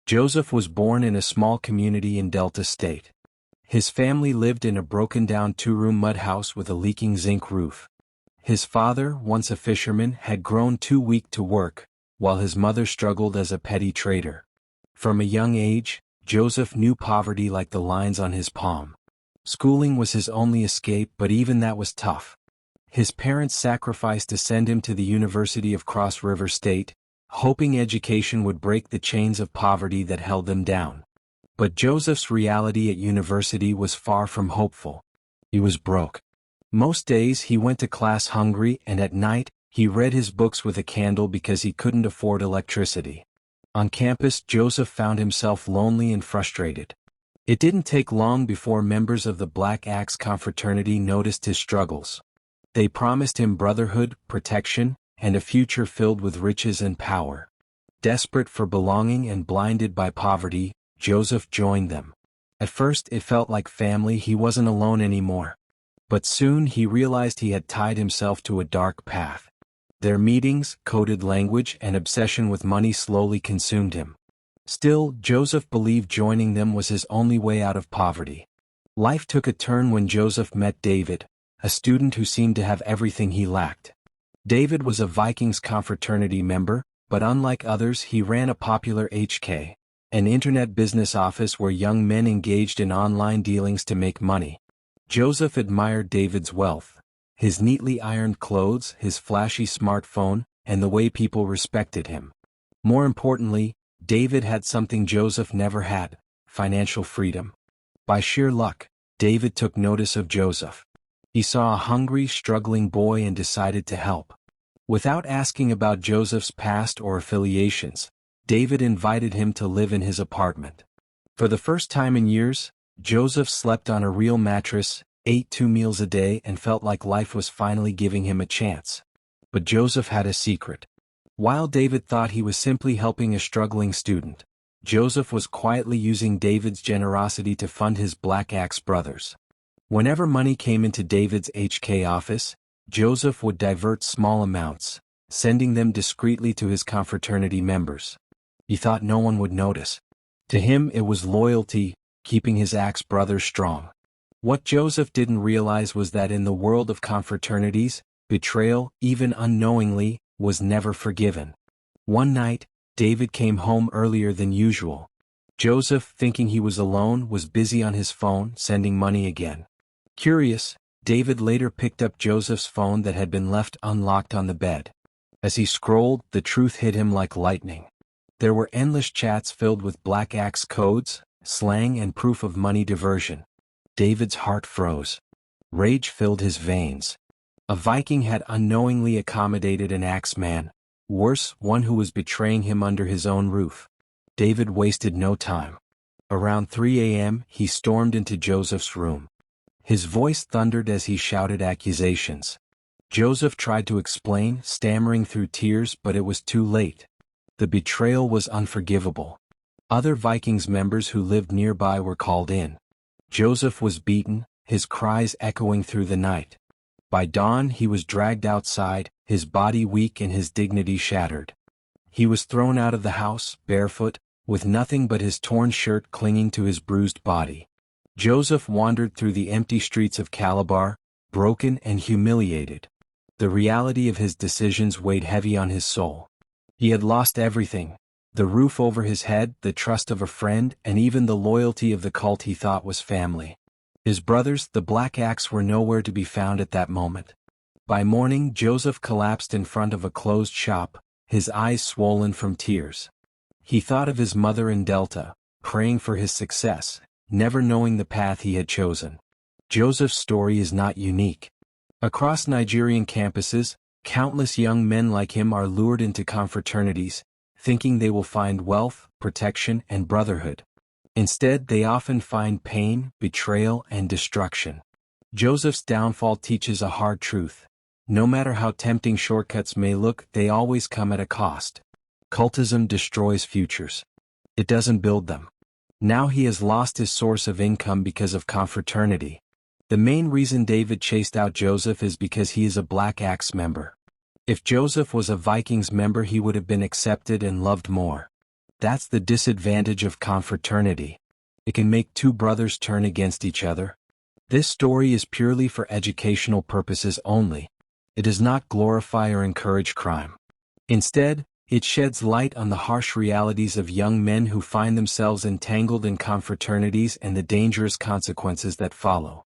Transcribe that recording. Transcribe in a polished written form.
Joseph was born in a small community in Delta State. His family lived in a broken-down two-room mud house with a leaking zinc roof. His father, once a fisherman, had grown too weak to work, while his mother struggled as a petty trader. From a young age, Joseph knew poverty like the lines on his palm. Schooling was his only escape, but even that was tough. His parents sacrificed to send him to the University of Cross River State, hoping education would break the chains of poverty that held them down. But Joseph's reality at university was far from hopeful. He was broke. Most days he went to class hungry, and at night, he read his books with a candle because he couldn't afford electricity. On campus, Joseph found himself lonely and frustrated. It didn't take long before members of the Black Axe Confraternity noticed his struggles. They promised him brotherhood, protection, and a future filled with riches and power. Desperate for belonging and blinded by poverty, Joseph joined them. At first it felt like family. He wasn't alone anymore. But soon he realized he had tied himself to a dark path. Their meetings, coded language, and obsession with money slowly consumed him. Still, Joseph believed joining them was his only way out of poverty. Life took a turn when Joseph met David, a student who seemed to have everything he lacked. David was a Vikings Confraternity member, but unlike others he ran a popular HK, an internet business office where young men engaged in online dealings to make money. Joseph admired David's wealth, his neatly ironed clothes, his flashy smartphone, and the way people respected him. More importantly, David had something Joseph never had: financial freedom. By sheer luck, David took notice of Joseph. He saw a hungry, struggling boy and decided to help. Without asking about Joseph's past or affiliations, David invited him to live in his apartment. For the first time in years, Joseph slept on a real mattress, ate 2 meals a day, and felt like life was finally giving him a chance. But Joseph had a secret. While David thought he was simply helping a struggling student, Joseph was quietly using David's generosity to fund his Black Axe brothers. Whenever money came into David's HK office, Joseph would divert small amounts, sending them discreetly to his confraternity members. He thought no one would notice. To him it was loyalty, keeping his Axe brothers strong. What Joseph didn't realize was that in the world of confraternities, betrayal, even unknowingly, was never forgiven. One night, David came home earlier than usual. Joseph, thinking he was alone, was busy on his phone, sending money again. Curious, David later picked up Joseph's phone that had been left unlocked on the bed. As he scrolled, the truth hit him like lightning. There were endless chats filled with Black Axe codes, slang, and proof of money diversion. David's heart froze. Rage filled his veins. A Viking had unknowingly accommodated an Axeman, worse, one who was betraying him under his own roof. David wasted no time. Around 3 a.m., he stormed into Joseph's room. His voice thundered as he shouted accusations. Joseph tried to explain, stammering through tears, but it was too late. The betrayal was unforgivable. Other Vikings members who lived nearby were called in. Joseph was beaten, his cries echoing through the night. By dawn he was dragged outside, his body weak and his dignity shattered. He was thrown out of the house, barefoot, with nothing but his torn shirt clinging to his bruised body. Joseph wandered through the empty streets of Calabar, broken and humiliated. The reality of his decisions weighed heavy on his soul. He had lost everything: the roof over his head, the trust of a friend, and even the loyalty of the cult he thought was family. His brothers, the Black Axe, were nowhere to be found at that moment. By morning, Joseph collapsed in front of a closed shop, his eyes swollen from tears. He thought of his mother in Delta, praying for his success, never knowing the path he had chosen. Joseph's story is not unique. Across Nigerian campuses, countless young men like him are lured into confraternities, thinking they will find wealth, protection, and brotherhood. Instead, they often find pain, betrayal, and destruction. Joseph's downfall teaches a hard truth. No matter how tempting shortcuts may look, they always come at a cost. Cultism destroys futures. It doesn't build them. Now he has lost his source of income because of confraternity. The main reason David chased out Joseph is because he is a Black Axe member. If Joseph was a Vikings member, he would have been accepted and loved more. That's the disadvantage of confraternity. It can make two brothers turn against each other. This story is purely for educational purposes only. It does not glorify or encourage crime. Instead, it sheds light on the harsh realities of young men who find themselves entangled in confraternities and the dangerous consequences that follow.